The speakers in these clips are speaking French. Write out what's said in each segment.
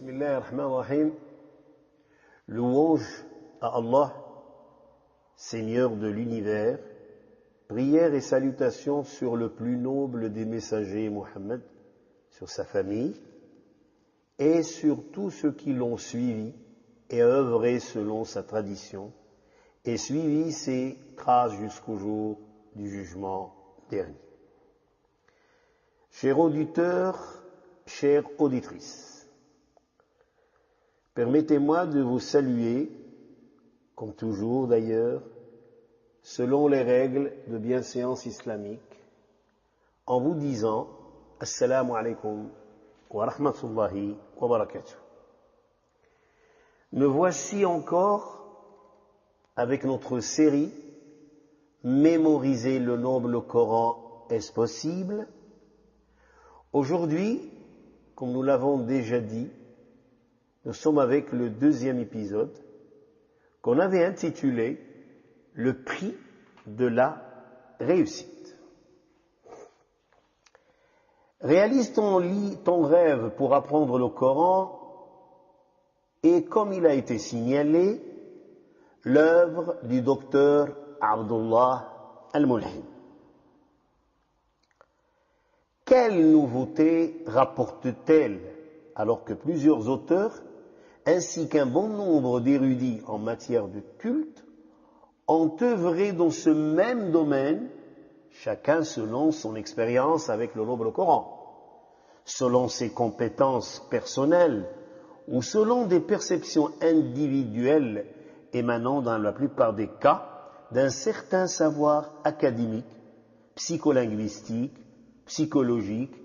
Bismillahirrahmanirrahim. Louange à Allah, Seigneur de l'univers, prières et salutations sur le plus noble des messagers, Mohammed, sur sa famille, et sur tous ceux qui l'ont suivi et œuvré selon sa tradition, et suivi ses traces jusqu'au jour du jugement dernier. Chers auditeurs, chères auditrices, permettez-moi de vous saluer, comme toujours d'ailleurs, selon les règles de bienséance islamique, en vous disant « Assalamu alaikum wa rahmatullahi wa barakatuh ». Me voici encore avec notre série « Mémoriser le noble Coran, est-ce possible ?» Aujourd'hui, comme nous l'avons déjà dit, nous sommes avec le deuxième épisode qu'on avait intitulé « Le prix de la réussite ». Réalise ton rêve pour apprendre le Coran et, comme il a été signalé, l'œuvre du docteur Abdullah Al-Mulhim. Quelle nouveauté rapporte-t-elle alors que plusieurs auteurs, ainsi qu'un bon nombre d'érudits en matière de culte, ont œuvré dans ce même domaine, chacun selon son expérience avec le noble Coran, selon ses compétences personnelles ou selon des perceptions individuelles émanant dans la plupart des cas d'un certain savoir académique, psycholinguistique, psychologique,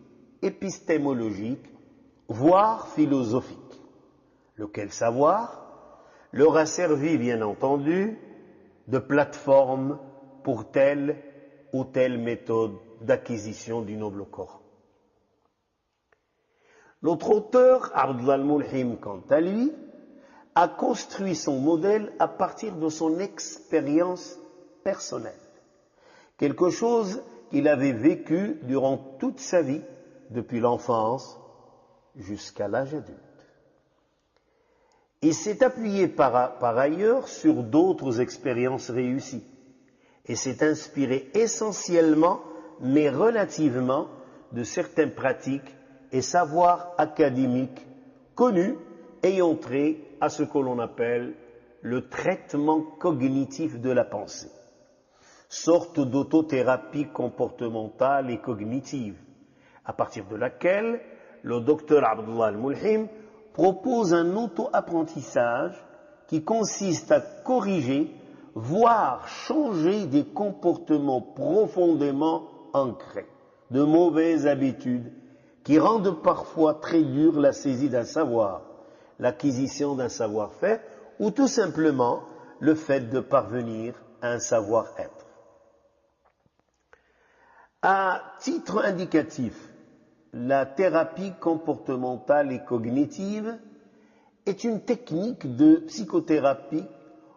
épistémologique, voire philosophique, lequel savoir leur a servi, bien entendu, de plateforme pour telle ou telle méthode d'acquisition du noble Coran. Notre auteur, Abdullah Al-Mulhim, quant à lui, a construit son modèle à partir de son expérience personnelle, quelque chose qu'il avait vécu durant toute sa vie, depuis l'enfance jusqu'à l'âge adulte. Il s'est appuyé par ailleurs sur d'autres expériences réussies et s'est inspiré essentiellement, mais relativement, de certaines pratiques et savoirs académiques connus ayant trait à ce que l'on appelle le traitement cognitif de la pensée, sorte d'autothérapie comportementale et cognitive, à partir de laquelle le docteur Abdullah Al-Mulhim propose un auto-apprentissage qui consiste à corriger, voire changer des comportements profondément ancrés, de mauvaises habitudes qui rendent parfois très dure la saisie d'un savoir, l'acquisition d'un savoir-faire ou tout simplement le fait de parvenir à un savoir-être. À titre indicatif, la thérapie comportementale et cognitive est une technique de psychothérapie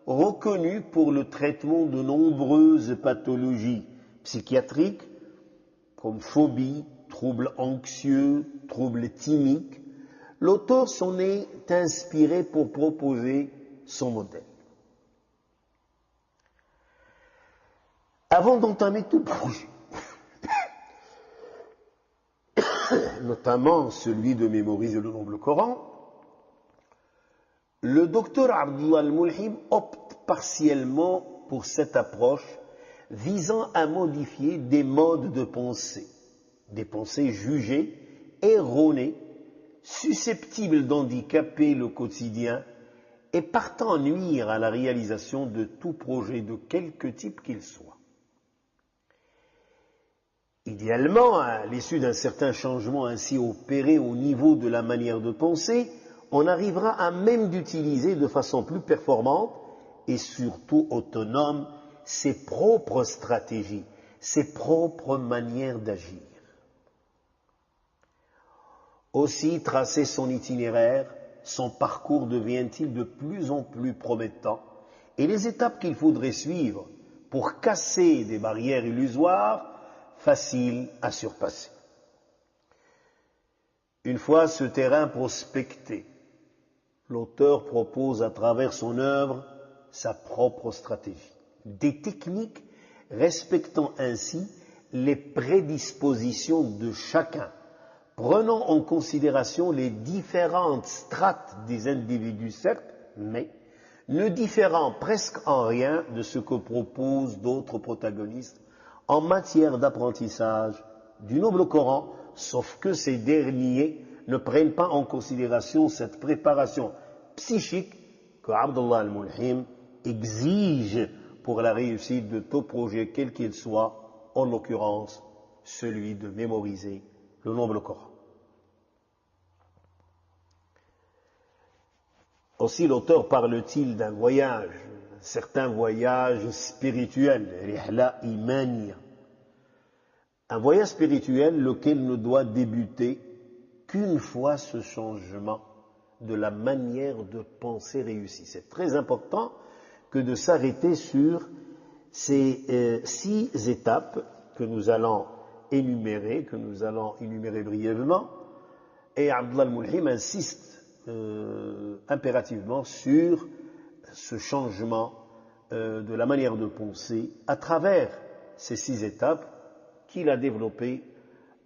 reconnue pour le traitement de nombreuses pathologies psychiatriques comme phobie, troubles anxieux, troubles thymiques. L'auteur s'en est inspiré pour proposer son modèle. Avant d'entamer tout projet, notamment celui de mémoriser le noble Coran, le docteur Abdullah Al-Mulhim opte partiellement pour cette approche visant à modifier des modes de pensée, des pensées jugées erronées, susceptibles d'handicaper le quotidien et partant nuire à la réalisation de tout projet de quelque type qu'il soit. Idéalement, à l'issue d'un certain changement ainsi opéré au niveau de la manière de penser, on arrivera à même d'utiliser de façon plus performante et surtout autonome ses propres stratégies, ses propres manières d'agir. Aussi, tracer son itinéraire, son parcours devient-il de plus en plus promettant et les étapes qu'il faudrait suivre pour casser des barrières illusoires facile à surpasser. Une fois ce terrain prospecté, l'auteur propose à travers son œuvre sa propre stratégie, des techniques respectant ainsi les prédispositions de chacun, prenant en considération les différentes strates des individus, certes, mais ne différant presque en rien de ce que proposent d'autres protagonistes en matière d'apprentissage du noble Coran, sauf que ces derniers ne prennent pas en considération cette préparation psychique que Abdullah al-Mulhim exige pour la réussite de tout projet quel qu'il soit, en l'occurrence celui de mémoriser le noble Coran. Aussi l'auteur parle-t-il d'un voyage, un certain voyage spirituel, rihla imaniya. Un voyage spirituel lequel ne doit débuter qu'une fois ce changement de la manière de penser réussie. C'est très important que de s'arrêter sur ces 6 étapes que nous allons énumérer brièvement. Et Abdullah al-Mulhim insiste impérativement sur ce changement de la manière de penser à travers ces 6 étapes qu'il a développées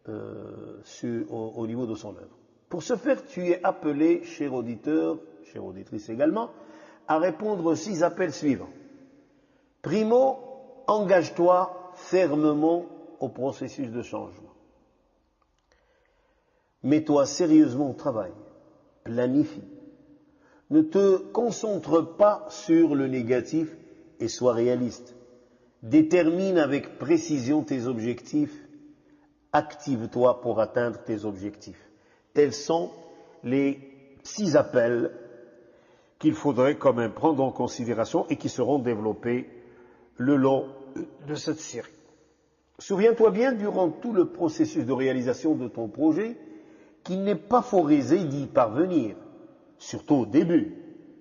au niveau de son œuvre. Pour ce faire, tu es appelé, cher auditeur, chère auditrice également, à répondre aux 6 appels suivants. Primo, engage-toi fermement au processus de changement. Mets-toi sérieusement au travail. Planifie. Ne te concentre pas sur le négatif et sois réaliste. Détermine avec précision tes objectifs. Active-toi pour atteindre tes objectifs. Tels sont les 6 appels qu'il faudrait quand même prendre en considération et qui seront développés le long de cette série. Souviens-toi bien, durant tout le processus de réalisation de ton projet, qu'il n'est pas favorisé d'y parvenir, surtout au début.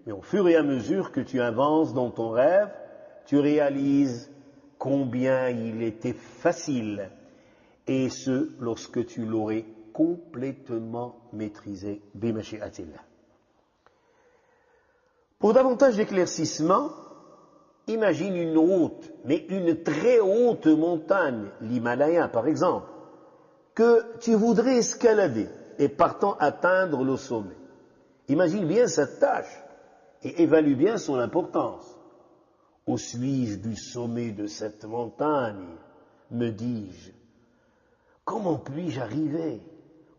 Mais au fur et à mesure que tu avances dans ton rêve, tu réalises combien il était facile, et ce, lorsque tu l'aurais complètement maîtrisé, bimashi'atillah. Pour davantage d'éclaircissement, imagine une route, mais une très haute montagne, l'Himalaya par exemple, que tu voudrais escalader et partant atteindre le sommet. Imagine bien cette tâche et évalue bien son importance. Où suis-je du sommet de cette montagne, me dis-je? Comment puis-je arriver?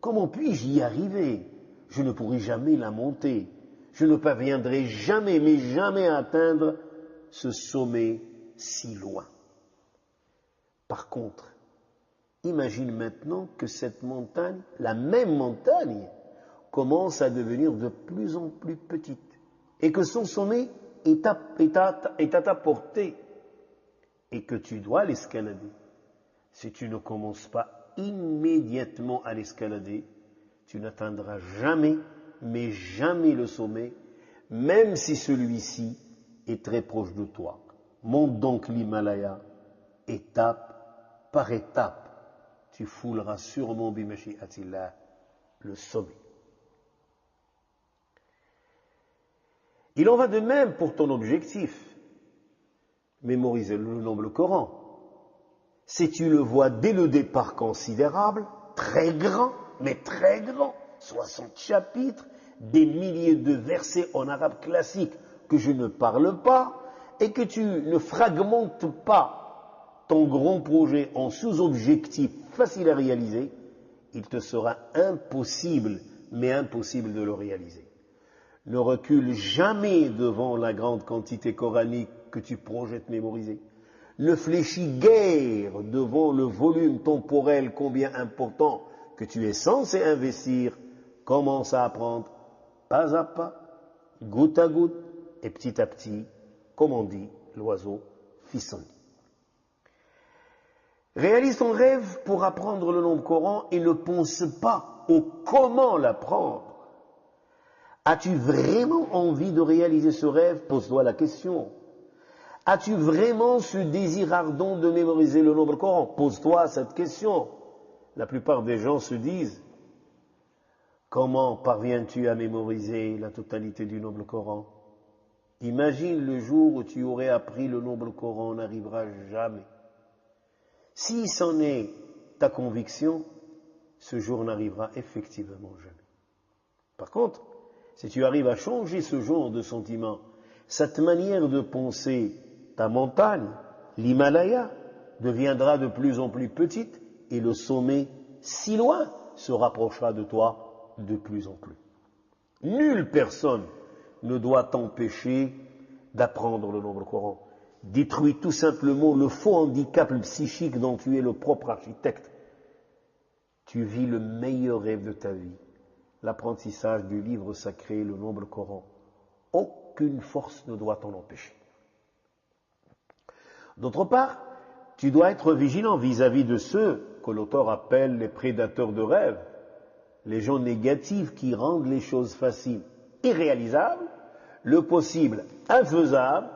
Comment puis-je y arriver? Je ne pourrai jamais la monter. Je ne parviendrai jamais, mais jamais à atteindre ce sommet si loin. Par contre, imagine maintenant que cette montagne, la même montagne, commence à devenir de plus en plus petite et que son sommet est à ta portée et que tu dois l'escalader. Si tu ne commences pas immédiatement à l'escalader, tu n'atteindras jamais, mais jamais le sommet, même si celui-ci est très proche de toi. Monte donc l'Himalaya, étape par étape. Tu fouleras sûrement bimashi'atillah le sommet. Il en va de même pour ton objectif. Mémoriser le noble Coran. Si tu le vois dès le départ considérable, très grand, mais très grand, 60 chapitres, des milliers de versets en arabe classique que je ne parle pas, et que tu ne fragmentes pas ton grand projet en sous-objectifs faciles à réaliser, il te sera impossible, mais impossible de le réaliser. Ne recule jamais devant la grande quantité coranique que tu projettes mémoriser. Ne fléchis guère devant le volume temporel combien important que tu es censé investir. Commence à apprendre pas à pas, goutte à goutte et petit à petit, comme on dit, l'oiseau fissonne. Réalise ton rêve pour apprendre le nom Coran et ne pense pas au comment l'apprendre. As-tu vraiment envie de réaliser ce rêve? Pose-toi la question. As-tu vraiment ce désir ardent de mémoriser le noble Coran? Pose-toi cette question. La plupart des gens se disent, Comment parviens-tu à mémoriser la totalité du noble Coran? Imagine le jour où tu aurais appris le noble Coran, on n'arrivera jamais. Si c'en est ta conviction, ce jour n'arrivera effectivement jamais. Par contre, si tu arrives à changer ce genre de sentiment, cette manière de penser, ta montagne, l'Himalaya, deviendra de plus en plus petite et le sommet, si loin, se rapprochera de toi de plus en plus. Nulle personne ne doit t'empêcher d'apprendre le noble Coran. Détruis tout simplement le faux handicap psychique dont tu es le propre architecte. Tu vis le meilleur rêve de ta vie, l'apprentissage du livre sacré, le noble Coran. Aucune force ne doit t'en empêcher. D'autre part, tu dois être vigilant vis-à-vis de ceux que l'auteur appelle les prédateurs de rêves, les gens négatifs qui rendent les choses faciles irréalisables, le possible infaisable.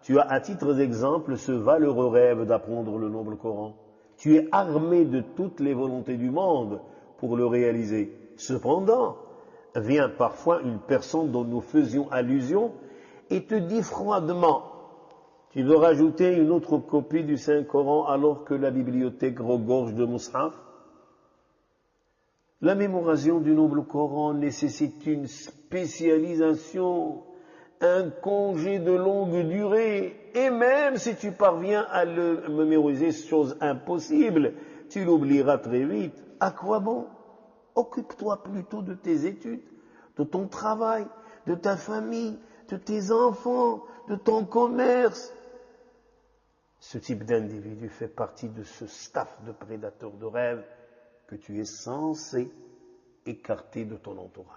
Tu as à titre d'exemple ce valeureux rêve d'apprendre le noble Coran. Tu es armé de toutes les volontés du monde pour le réaliser. Cependant, vient parfois une personne dont nous faisions allusion et te dit froidement: tu veux rajouter une autre copie du Saint-Coran alors que la bibliothèque regorge de mushaf? La mémorisation du noble Coran nécessite une spécialisation, un congé de longue durée, et même si tu parviens à le mémoriser, chose impossible, tu l'oublieras très vite. À quoi bon? Occupe-toi plutôt de tes études, de ton travail, de ta famille, de tes enfants, de ton commerce. Ce type d'individu fait partie de ce staff de prédateurs de rêve que tu es censé écarter de ton entourage.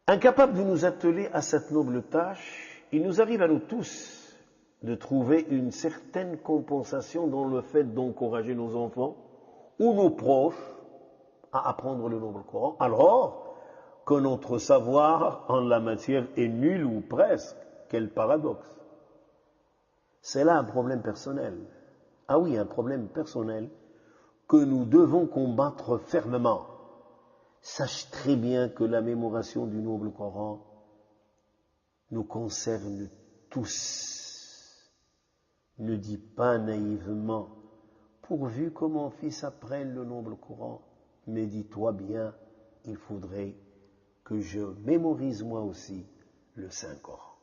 Incapable de nous atteler à cette noble tâche, il nous arrive à nous tous de trouver une certaine compensation dans le fait d'encourager nos enfants ou nos proches à apprendre le noble Coran, alors que notre savoir en la matière est nul ou presque. Quel paradoxe! C'est là un problème personnel. Ah oui, un problème personnel que nous devons combattre fermement. Sache très bien que la mémorisation du noble Coran nous concerne tous. Ne dis pas naïvement: pourvu que mon fils apprenne le noble Coran, mais dis-toi bien, il faudrait que je mémorise moi aussi le Saint-Coran.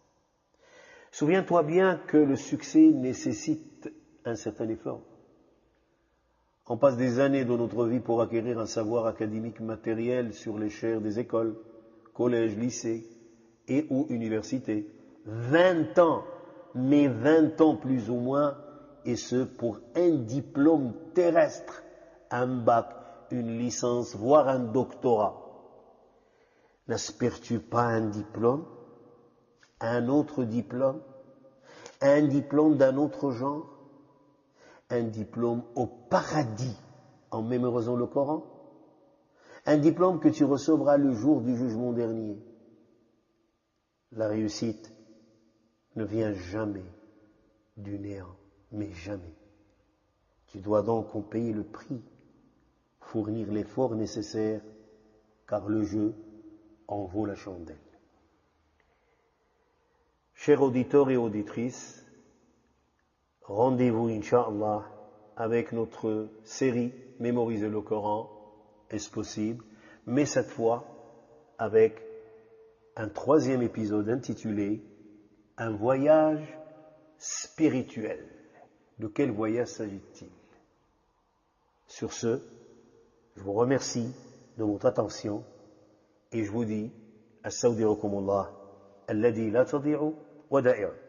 Souviens-toi bien que le succès nécessite un certain effort. On passe des années de notre vie pour acquérir un savoir académique matériel sur les chaires des écoles, collèges, lycées et ou universités. 20 ans, mais 20 ans plus ou moins, et ce pour un diplôme terrestre, un bac, une licence, voire un doctorat. N'aspires-tu pas un diplôme, un autre diplôme, un diplôme d'un autre genre, un diplôme au paradis en mémorisant le Coran, un diplôme que tu recevras le jour du jugement dernier? La réussite ne vient jamais du néant, mais jamais. Tu dois donc en payer le prix, fournir l'effort nécessaire, car le jeu en vaut la chandelle. Chers auditeurs et auditrices, rendez-vous, Inch'Allah, avec notre série Mémoriser le Coran, est-ce possible, mais cette fois avec un 3e épisode intitulé Un voyage spirituel. De quel voyage s'agit-il? Sur ce, je vous remercie de votre attention et je vous dis: Astawdirukumullah, alladhi la tadi'u wada'i'u.